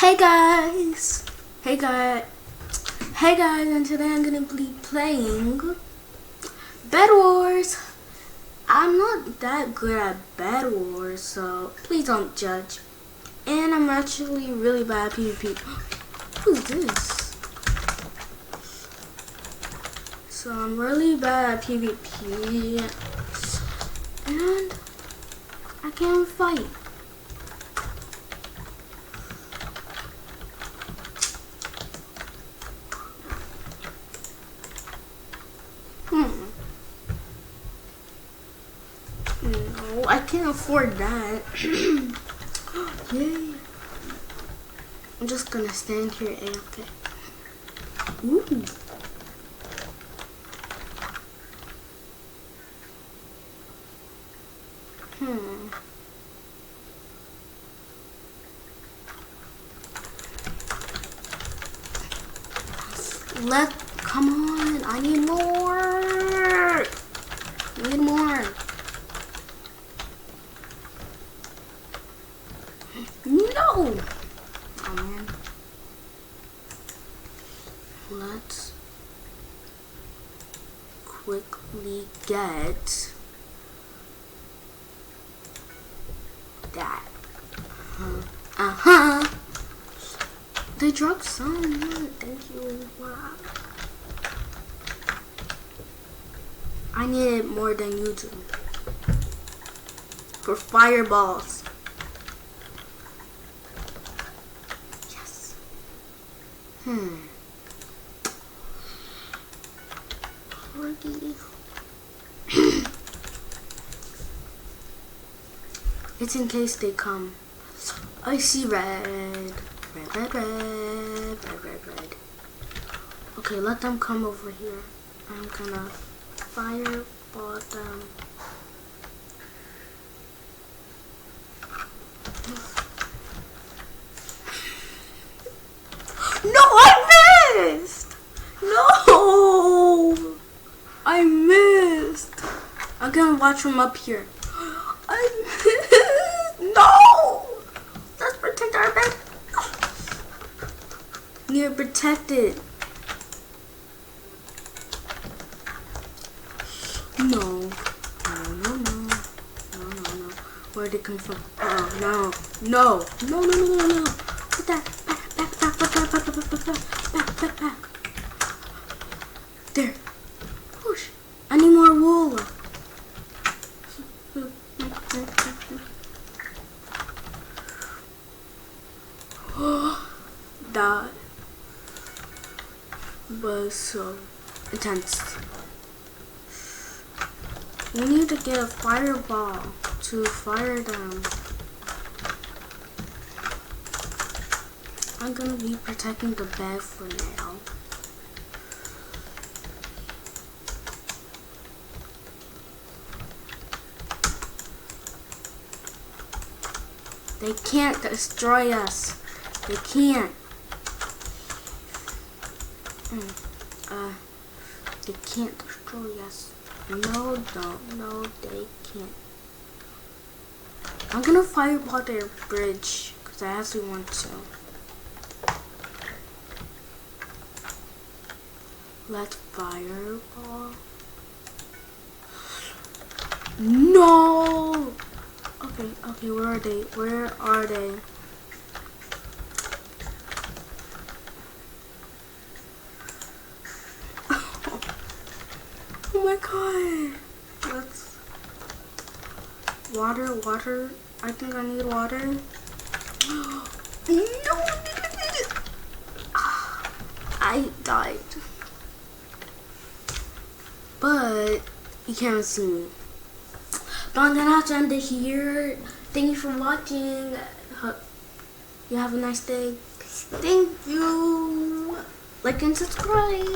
Hey guys! Hey guys! Hey guys, and today I'm gonna be playing Bed Wars. I'm not that good at Bed Wars, so please don't judge. And I'm actually really bad at PvP. Who's this? So I'm really bad at PvP. And I can't fight. No, I can't afford that. Yay. I'm just gonna stand here AFK. Ooh. Come on, I need more. Need more. No. Oh man. Let's quickly get that. They dropped some. Thank you. Wow. I need it more than you do. For fireballs. Yes. Forty. It's in case they come. I see red. Red. Okay, let them come over here. I'm gonna fireball them. No, I missed! No! I missed! I'm gonna watch from up here. I missed! No! Let's protect our bed. You're protected. No. Where'd it come from? Oh no. No. Put that back. There. Push. I need more wool. That was so intense. We need to get a fireball to fire them. I'm gonna be protecting the bed for now. They can't destroy us. They can't. They can't destroy us. No, they can't. I'm gonna fireball their bridge because I actually want to. Let's fireball. No! Okay, where are they? Oh my god! Let's water. I think I need water. No, need it. I died. But you can't see me. But I'm gonna have to end it here. Thank you for watching. You have a nice day. Thank you. Like and subscribe.